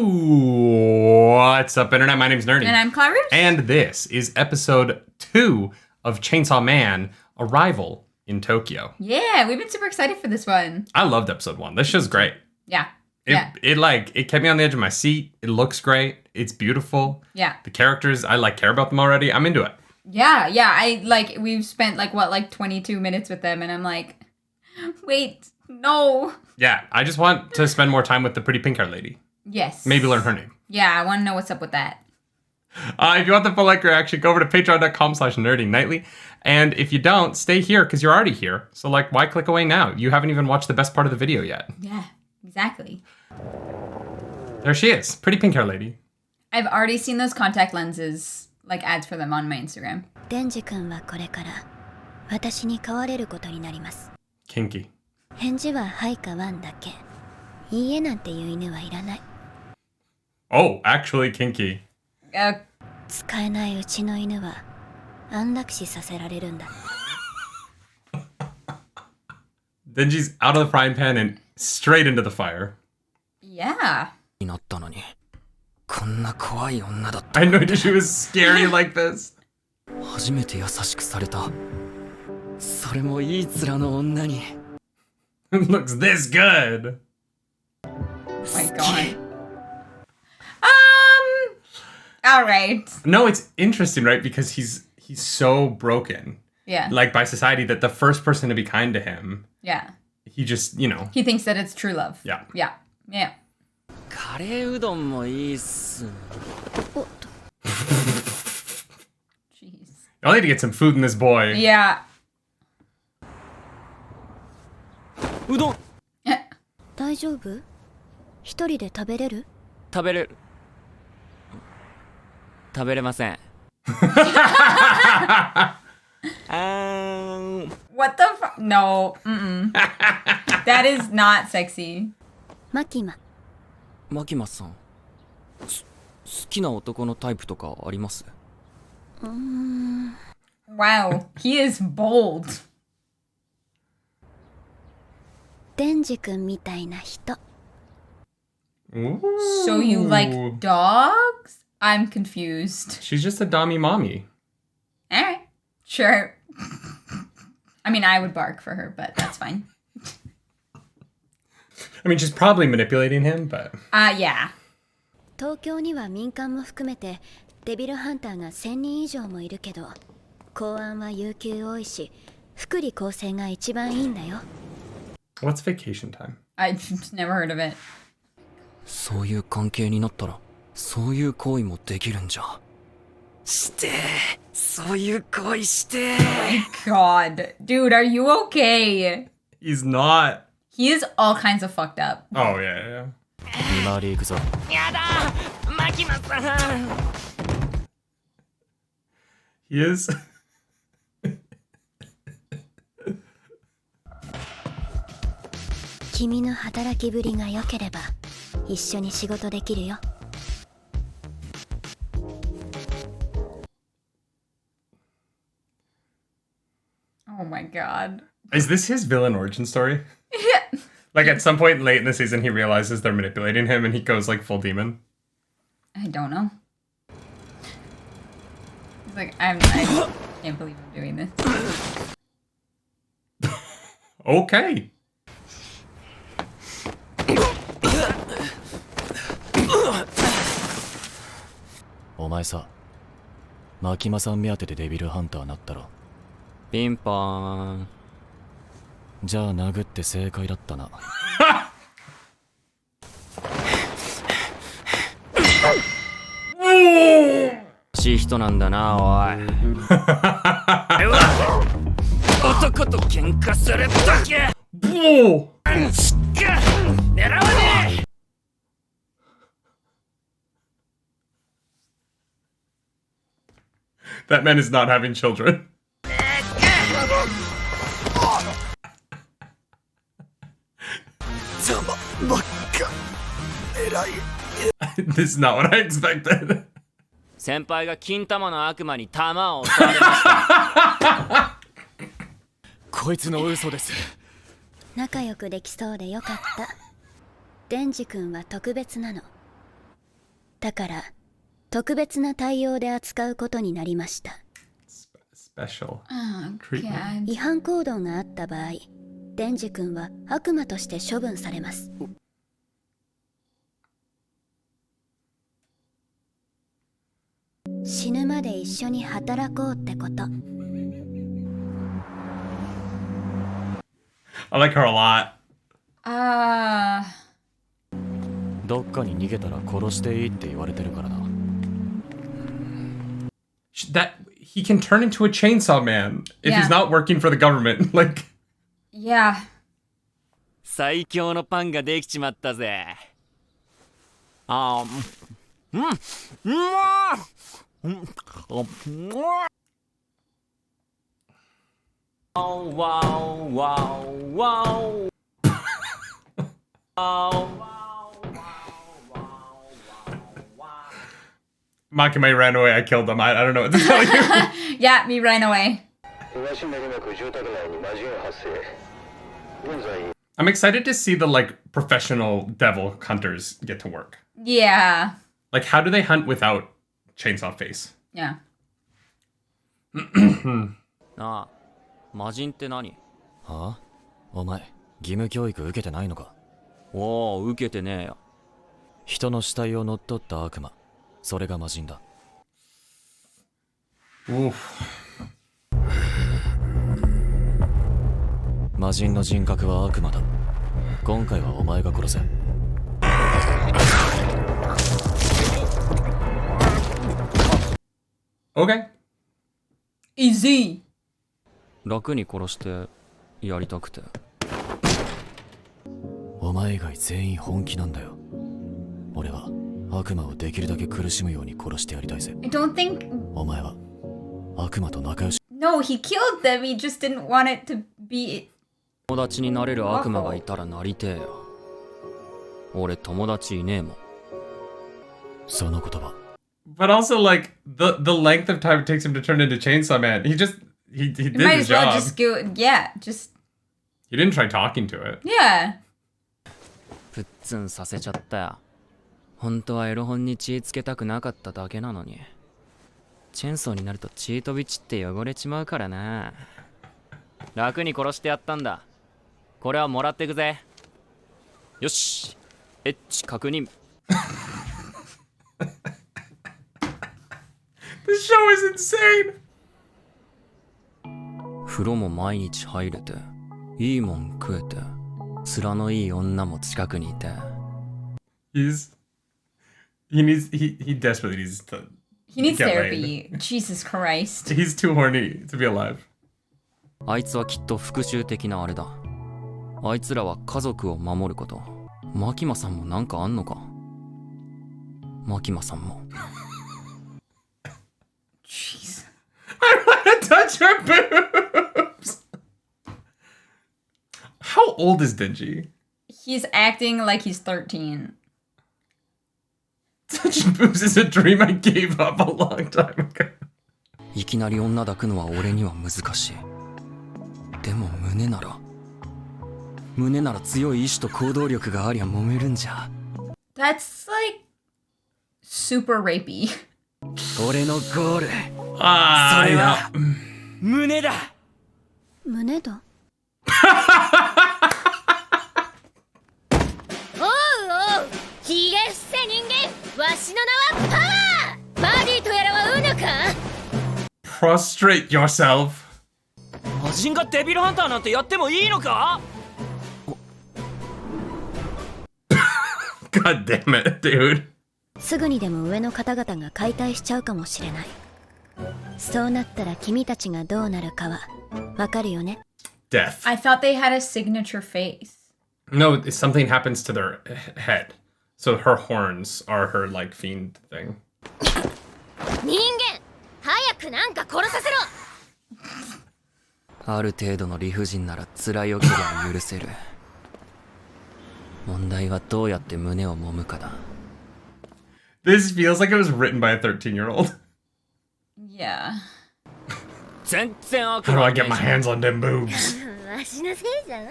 What's up, Internet? My name's Nerdy. And I'm Clarice. And this is episode 2 of Chainsaw Man, Arrival in Tokyo. Yeah, we've been super excited for this one. I loved episode 1. This show's great. Yeah. It kept me on the edge of my seat. It looks great. It's beautiful. Yeah. The characters, I care about them already. I'm into it. Yeah. We've spent 22 minutes with them, and I'm like, wait, no. Yeah, I just want to spend more time with the pretty pink-haired lady. Yes. Maybe learn her name. Yeah, I want to know what's up with that. If you want the full reaction, go over to patreon.com/nerdynightly. And if you don't, stay here because you're already here. So why click away now? You haven't even watched the best part of the video yet. Yeah, exactly. There she is. Pretty pink-haired lady. I've already seen those contact lenses, ads for them on my Instagram. Denji 君はこれから私に飼われることになります。 Kinky. 返事ははいかワンだけ。いいえなんていう犬はいらない。 Oh, actually kinky. 使えないうちの犬は安楽死させられるんだ。Denji's out of the frying pan and straight into the fire. Yeah. I had no idea she was scary like this. 初めて優しくされた。それもいい面の女に。Looks this good. Oh my god. All right. No, it's interesting, right? Because he's so broken. Yeah. By society, that the first person to be kind to him. Yeah. He just, He thinks that it's true love. Yeah. Yeah. Yeah. カレーうどんもいいっす。Jeez. I'll need to get some food in this boy. Yeah. うどん大丈夫？一人で食べれる？食べれる。食べれません。What the fuck? No. That is not sexy. マキマ。マキマさん。好きな男のタイプとかあります？ Wow. He is bold. デンジ君みたいな人。Ooh. So you like dogs? I'm confused. She's just a dommy mommy. Alright. Sure. I mean, I would bark for her, but that's fine. I mean, she's probably manipulating him, but... Yeah. 東京には民間も含めてデビルハンターが1000人以上もいるけど、公安は有給多いし、福利厚生が一番いいんだよ。What's vacation time? I've never heard of it. そういう関係になったら、そういう行為もできるんじゃ。してそういう行為して My god. Dude, are you okay? He's not. He is all kinds of fucked up. Oh, yeah. 見回り行くぞ。やだマキマさん He is. 君の働きぶりが良ければ一緒に仕事できるよ。Oh my god. Is this his villain origin story? Yeah. At some point late in the season, he realizes they're manipulating him and he goes full demon. I don't know. He's like, I can't believe I'm doing this. Okay. お前さ、マキマさん目当てでデビルハンターなったろ。ピンポーン。じゃあ殴って正解だったな。欲しい人なんだな、おい。男と喧嘩するとき。しっか狙わねえ。That man is not having children. This is not what I expected. 先輩が金玉の悪魔に玉を襲われました。こいつの嘘です。仲良くできそうでよかった。デンジ君は特別なの。だから特別な対応で扱うことになりました。Special Oh, treatment. God. 違反行動があった場合、デンジ君は悪魔として処分されます。死ぬまで一緒に働こうってこと。I like her a lot. どっかに逃げたら殺していいって言われてるからな。That he can turn into a chainsaw man if Yeah. he's not working for the government. Like, Yeah. 最強のパンができちまったぜ。あー、うん、うまー。Makima ran away. I killed him. I don't know what to tell you. Yeah, me ran away. I'm excited to see the like professional devil hunters get to work. Yeah. Like, how do they hunt without chainsaw face? Yeah. なあ、魔人って何？はあ？お前、義務教育受けてないのか？おお、受けてねえよ。人の死体を乗っ取った悪魔。それが魔人だ。Oof. 魔人の人格は悪魔だ。今回はお前が殺せ。Okay. Easy. 楽に殺してやりたくて。お前以外全員本気なんだよ。俺は悪魔をできるだけ苦しむように殺してやりたいぜ。 I don't think... お前は悪魔と仲良し。 No, he killed them. He just didn't want it to be... 友達になれる悪魔がいたらなりてえよ。俺友達いねえもん。その言葉。But also, like, the length of time it takes him to turn into Chainsaw Man. He did Might his as well job. just go... Yeah, just... He didn't try talking to it. Yeah. プッツンさせちゃったよ。本当はエロ本に血つけたくなかっただけなのに。チェンソーになると血飛び散って汚れちまうからな。楽に殺してやったんだ。これはもらってくぜ。よし。エッチ確認。This show is insane. 風呂も毎日入れて、いいもん食えて、面のいい女も近くにいて。He desperately needs to. He needs get therapy. Jesus Christ. He's too horny to be alive. あいつはきっと復讐的なあれだ。あいつらは家族を守ること。マキマさんもなんかあんのか？マキマさんも。Jeez. I want to touch her boobs. How old is Denji? He's acting like he's 13. Touching boobs is a dream I gave up a long time ago. いきなり女抱くのは俺には難しい。でも胸なら強い意志と行動力がありゃ揉めるんじゃ。That's like super rapey. 俺のゴール。Ah, それは yeah. 胸だ。胸だ。おうおう、ひげ伏せ人間、わしの名はパワー。バディとやらはうぬか。 Prostrate yourself. 魔人がデビルハンターなんてやってもいいのか？ God damn it, dude. すぐにでも上の方々が解体しちゃうかもしれない。そうなったら君たちがどうなるかはわかるよね。Death. I thought they had a signature face. No, something happens to their head. So her horns are her, like, fiend thing. 人間、早くなんか殺させろ。ある程度の理不尽なら辛いよければ許せる。問題はどうやって胸を揉むかだ。This feels like it was written by a 13-year-old. Yeah. 全然悪 How do I 魔ね get my hands on them boobs? わしのせいじゃの。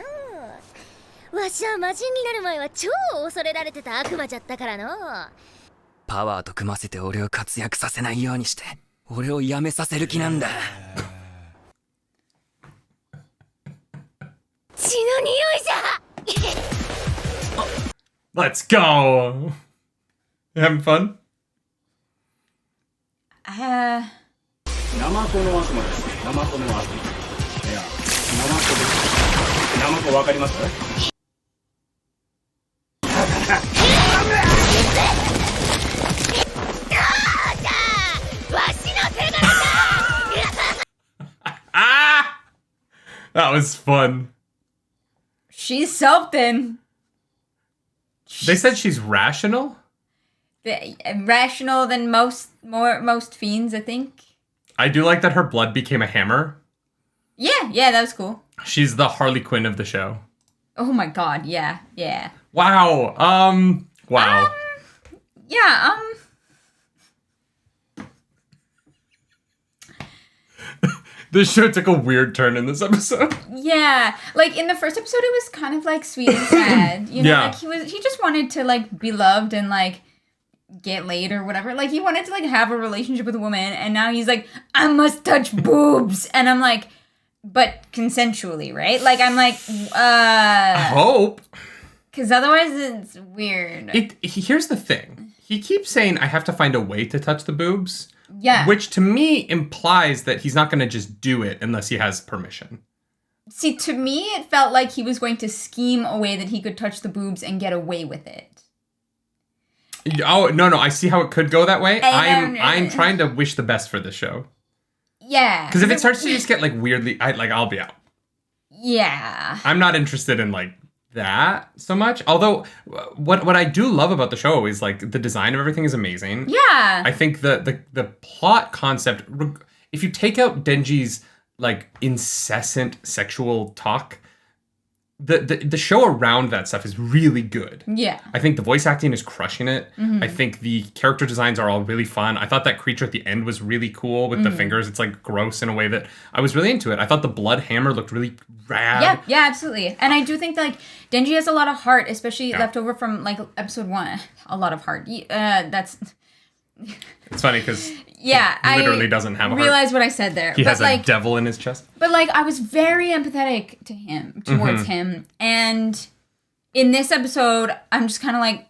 わしは魔人になる前は超恐れられてた悪魔じゃったからの。パワーと組ませて俺を活躍させないようにして、俺を辞めさせる気なんだ。血の匂いじゃ。 Let's go. You having fun? ナマコの悪魔です。ナマコの悪魔。いや、ナマコです。ナマコわかります？Ah! That was fun. She's something. They said she's rational? Rational than most fiends, I think. I do like that her blood became a hammer. Yeah, that was cool. She's the Harley Quinn of the show. Oh my god, yeah. Wow. Wow. Yeah, This show took a weird turn in this episode. yeah. Like in the first episode it was kind of like sweet and sad. You know, Yeah. like he just wanted to like be loved and like get laid or whatever. Like he wanted to like have a relationship with a woman, and now he's like, I must touch boobs. And I'm like, but consensually, right? Like I'm like, I hope. because otherwise it's weird. Here's the thing. He keeps saying, I have to find a way to touch the boobs. Yeah. Which to me implies that he's not going to just do it unless he has permission. See, to me, it felt like he was going to scheme a way that he could touch the boobs and get away with it. Oh, no, I see how it could go that way. And I'm trying to wish the best for this show. Yeah. Because if it starts to just get like weirdly, I'll be out. Yeah. I'm not interested in like that so much. Although what I do love about the show is like the design of everything is amazing. Yeah. I think the plot concept, if you take out Denji's like incessant sexual talk, the show around that stuff is really good. Yeah. I think the voice acting is crushing it. Mm-hmm. I think the character designs are all really fun. I thought that creature at the end was really cool with the fingers. It's like gross in a way that I was really into it. I thought the blood hammer looked really rad. Yeah, absolutely. And I do think that, like, Denji has a lot of heart, especially left over from, like, episode 1. A lot of heart. That's... It's funny because Yeah, he literally doesn't have a heart. Realize what I said there. He has like, a devil in his chest. But, like, I was very empathetic to him, towards him. And in this episode, I'm just kind of like,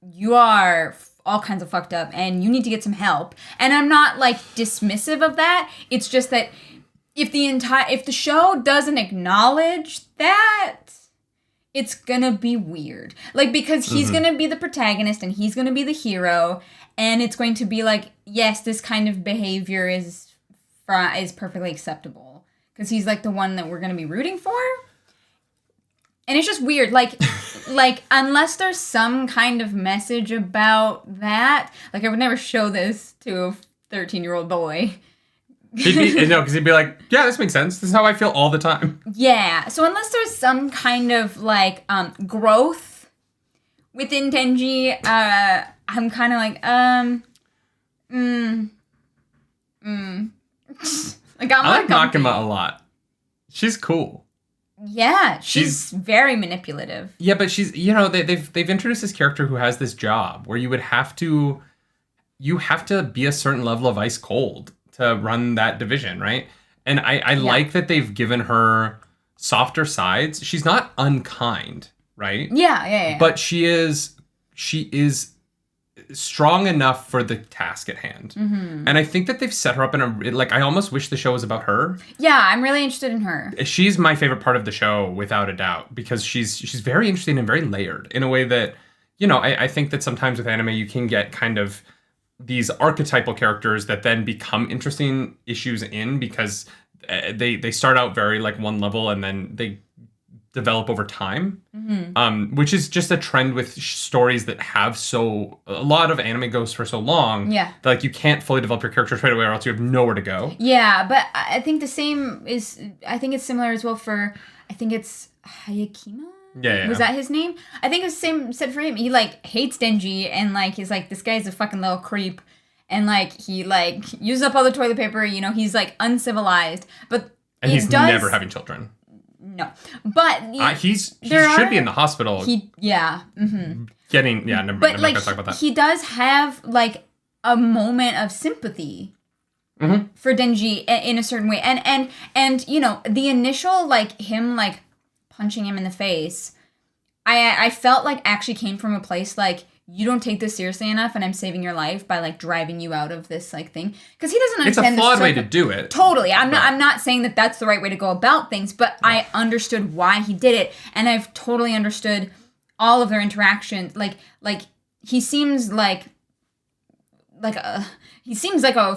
you are all kinds of fucked up and you need to get some help. And I'm not, like, dismissive of that. It's just that if the show doesn't acknowledge that, it's gonna be weird. Like, because he's gonna be the protagonist and he's gonna be the hero, and it's going to be like, yes, this kind of behavior is perfectly acceptable because he's like the one that we're gonna be rooting for. And it's just weird, like unless there's some kind of message about that, like I would never show this to a 13-year-old boy. Because he'd be like, yeah, this makes sense. This is how I feel all the time. Yeah. So unless there's some kind of like growth within Denji, I'm kind of like, like I like Makima a lot. She's cool. Yeah, she's very manipulative. Yeah, but she's, they've introduced this character who has this job where you have to be a certain level of ice cold to run that division, right? And I like that they've given her softer sides. She's not unkind, right? Yeah. But she is strong enough for the task at hand. Mm-hmm. And I think that they've set her up in I almost wish the show was about her. Yeah, I'm really interested in her. She's my favorite part of the show, without a doubt, because she's very interesting and very layered in a way that, I think that sometimes with anime you can get kind of these archetypal characters that then become interesting issues because they start out very like one level and then they develop over time, which is just a trend with stories that have a lot of anime goes for so long. Yeah, that, like, you can't fully develop your characters right away or else you have nowhere to go. Yeah, but I think it's similar as well for, I think it's Hayakima. Yeah. Was that his name? I think it's the same said for him. He like hates Denji and like he's like, this guy's a fucking little creep, and like he like uses up all the toilet paper. He's like uncivilized, but and he's never having children. No. But he there should are- be in the hospital. Mm-hmm. I'm But not like gonna talk about that. he does have like a moment of sympathy for Denji in a certain way, and you know, the initial like him like punching him in the face, I felt like actually came from a place like, you don't take this seriously enough, and I'm saving your life by like driving you out of this like thing, because he doesn't It's a understand. flawed way to do it. Totally, I'm not saying that that's the right way to go about things, but I understood why he did it, and I've totally understood all of their interactions. Like he seems like a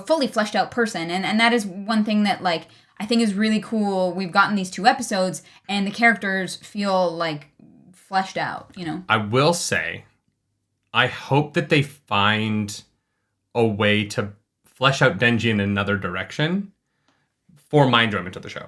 fully fleshed out person, and that is one thing that like I think is really cool. We've gotten these 2 episodes, and the characters feel like fleshed out. You know, I will say, I hope that they find a way to flesh out Denji in another direction for my enjoyment of the show.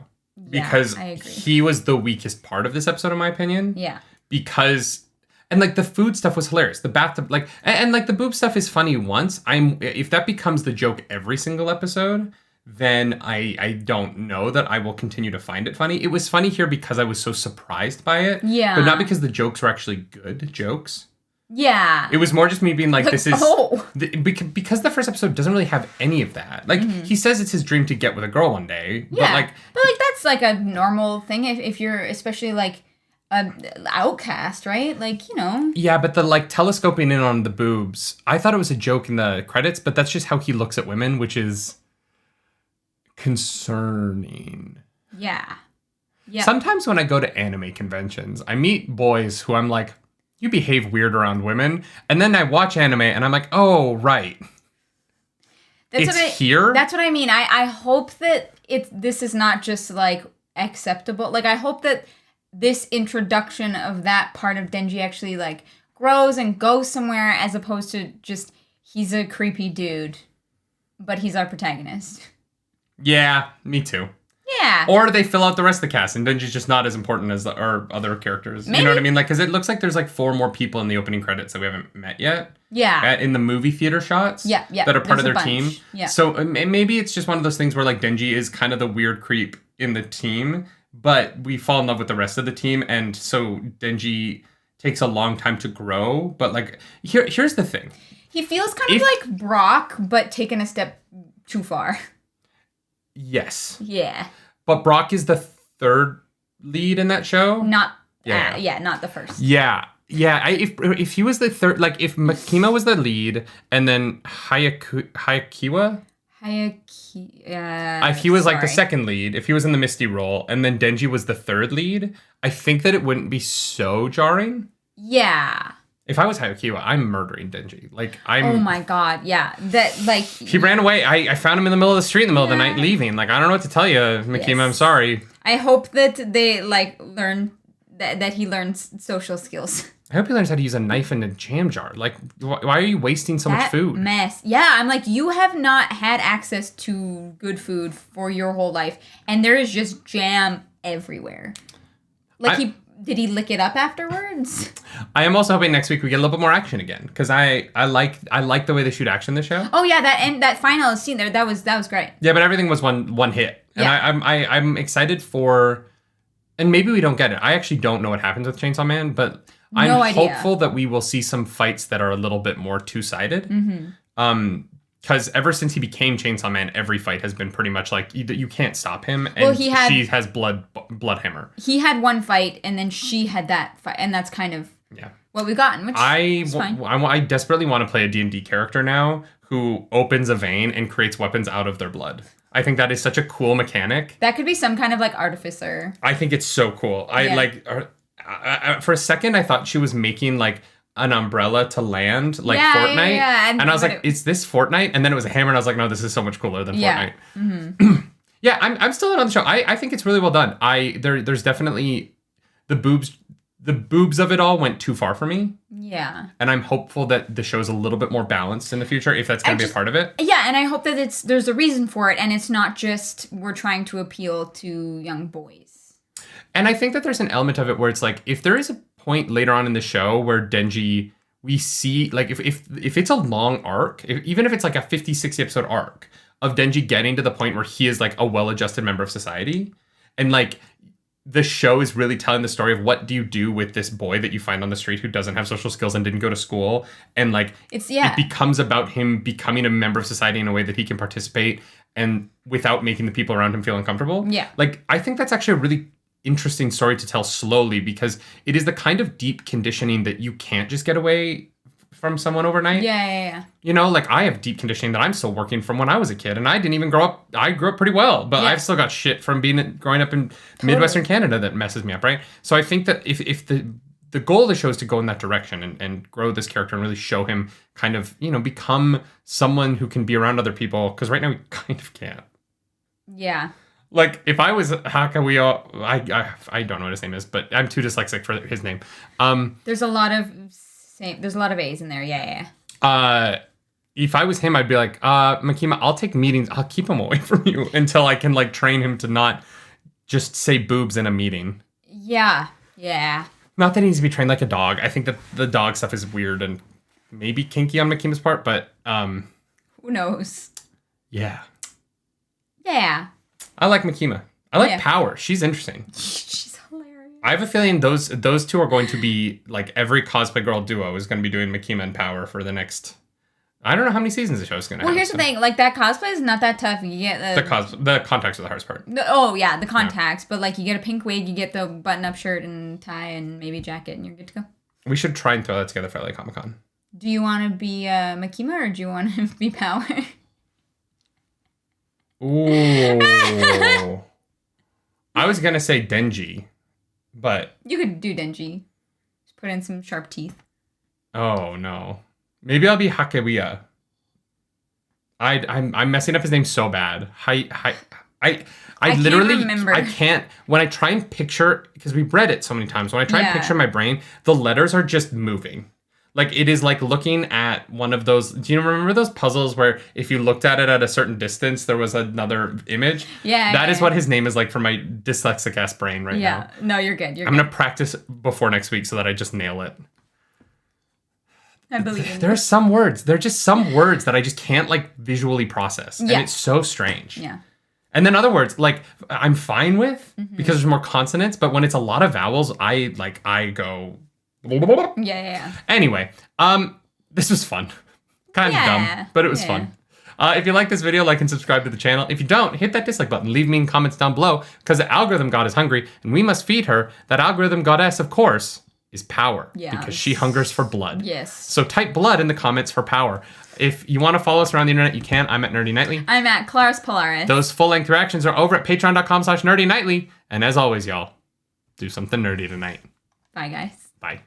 Because I agree. he was the weakest part of this episode, in my opinion. Yeah. Because, and like the food stuff was hilarious. The bathtub, like, and like the boob stuff is funny once. If that becomes the joke every single episode, then I don't know that I will continue to find it funny. It was funny here because I was so surprised by it. Yeah. But not because the jokes were actually good jokes. Yeah. It was more just me being like, this is... Oh. Because the first episode doesn't really have any of that. Like, he says it's his dream to get with a girl one day. Yeah. But that's like a normal thing if you're especially like an outcast, right? Like, you know. Yeah, but the like telescoping in on the boobs, I thought it was a joke in the credits, but that's just how he looks at women, which is concerning. Yeah. Yeah. Sometimes when I go to anime conventions, I meet boys who I'm like, you behave weird around women. And then I watch anime and I'm like, oh, right. Here? That's what I mean. I hope that this is not just like acceptable. Like, I hope that this introduction of that part of Denji actually like grows and goes somewhere, as opposed to just he's a creepy dude, but he's our protagonist. Yeah, me too. Yeah. Or they fill out the rest of the cast, and Denji's just not as important as our other characters. Maybe. You know what I mean? Like, because it looks like there's like 4 more people in the opening credits that we haven't met yet. Yeah. In the movie theater shots. Yeah. That are part of There's their a team. bunch. Yeah. So maybe it's just one of those things where like Denji is kind of the weird creep in the team, but we fall in love with the rest of the team, and so Denji takes a long time to grow. But like, here's the thing. He feels kind of like Brock, but taken a step too far. Yes. Yeah. But Brock is the 3rd lead in that show. Not. Yeah. Not the first. Yeah. Yeah, if he was the 3rd, like if Makima was the lead, and then Hayakiwa, if he was like the 2nd lead, if he was in the Misty role, and then Denji was the 3rd lead, I think that it wouldn't be so jarring. Yeah. If I was Hayakiwa, I'm murdering Denji. Like, Oh my god, yeah. That, like... He ran away. I found him in the middle of the street in the middle of the night leaving. Like, I don't know what to tell you, Makima, Yes. I'm sorry. I hope that they, like, learn... That he learns social skills. I hope he learns how to use a knife and a jam jar. Like, why are you wasting so much food? Mess. Yeah, I'm like, you have not had access to good food for your whole life, and there is just jam everywhere. Like, did he lick it up afterwards? I am also hoping next week we get a little bit more action again, because I like the way they shoot action this show. Oh yeah, that final scene there, that was great. Yeah, but everything was one hit, and Yeah. I'm excited for, and maybe we don't get it. I actually don't know what happens with Chainsaw Man, but I'm hopeful that we will see some fights that are a little bit more two-sided. Mm-hmm. Because ever since he became Chainsaw Man, every fight has been pretty much like, you can't stop him, and she has blood hammer. He had one fight, and then she had that fight, and that's kind of what we've gotten, which is fine. I desperately want to play a D&D character now who opens a vein and creates weapons out of their blood. I think that is such a cool mechanic. That could be some kind of like artificer. I think it's so cool. For a second, I thought she was making like an umbrella to land, like Fortnite. Yeah. And I was like, is this Fortnite? And then it was a hammer, and I was like, no, this is so much cooler than Fortnite. Mm-hmm. Yeah, I'm still in on the show. I think it's really well done. There's definitely the boobs of it all went too far for me. Yeah. And I'm hopeful that the show's a little bit more balanced in the future, if that's going to be a part of it. Yeah, and I hope that there's a reason for it, and it's not just we're trying to appeal to young boys. And I think that there's an element of it where it's like, if there is a point later on in the show where Denji, we see, like, if it's a long arc, even if it's like a 50, 60 episode arc of Denji getting to the point where he is like a well-adjusted member of society, and like the show is really telling the story of what do you do with this boy that you find on the street who doesn't have social skills and didn't go to school. And like, It becomes about him becoming a member of society in a way that he can participate and without making the people around him feel uncomfortable. Yeah. Like, I think that's actually a really interesting story to tell slowly because it is the kind of deep conditioning that you can't just get away from someone overnight. Yeah. You know, like I have deep conditioning that I'm still working from when I was a kid, and I didn't even grow up. I grew up pretty well, but Yeah. I've still got shit from growing up in Midwestern Canada that messes me up, right? So I think that if the goal of the show is to go in that direction and grow this character and really show him kind of, you know, become someone who can be around other people, because right now he kind of can't. Yeah. Like if I was Hakawiyo, I don't know what his name is, but I'm too dyslexic for his name. There's a lot of A's in there. Yeah. If I was him, I'd be like, Makima, I'll take meetings. I'll keep him away from you until I can like train him to not just say boobs in a meeting. Yeah. Not that he needs to be trained like a dog. I think that the dog stuff is weird and maybe kinky on Makima's part, but Who knows? yeah. Yeah. I like Makima. I like Yeah. Power. She's interesting. She's hilarious. I have a feeling those two are going to be like every cosplay girl duo is going to be doing Makima and Power for the next. I don't know how many seasons the show's going to have. Well, here's the thing. Like, that cosplay is not that tough. You get The contacts are the hardest part. the contacts. But, like, you get a pink wig, you get the button-up shirt and tie and maybe a jacket, and you're good to go. We should try and throw that together for LA Comic Con. Do you want to be Makima or do you want to be Power? Ooh. I was going to say Denji, but... You could do Denji. Just put in some sharp teeth. Oh, no. Maybe I'll be Hakewiya. I'm messing up his name so bad. I literally can't remember. I can't when I try and picture because we've read it so many times. When I try and picture in my brain, the letters are just moving. Like it is like looking at one of those. Do you remember those puzzles where if you looked at it at a certain distance, there was another image? Yeah. That is what his name is like for my dyslexic ass brain right now. Yeah. No, you're good. I'm gonna practice before next week so that I just nail it. I believe in There are some words. There are just some words that I just can't like visually process. Yeah. And it's so strange. Yeah. And then other words, like I'm fine with because there's more consonants, but when it's a lot of vowels, I go. Yeah. Anyway, this was fun. Kind of dumb, but it was fun. If you like this video, like and subscribe to the channel. If you don't, hit that dislike button. Leave me comments down below because the algorithm god is hungry and we must feed her. That algorithm goddess, of course, is Power because she hungers for blood. Yes. So type blood in the comments for Power. If you want to follow us around the internet, you can. I'm at Nerdy Nightly. I'm at Claris Polaris. Those full-length reactions are over at patreon.com/nerdynightly. And as always, y'all, do something nerdy tonight. Bye, guys. Bye.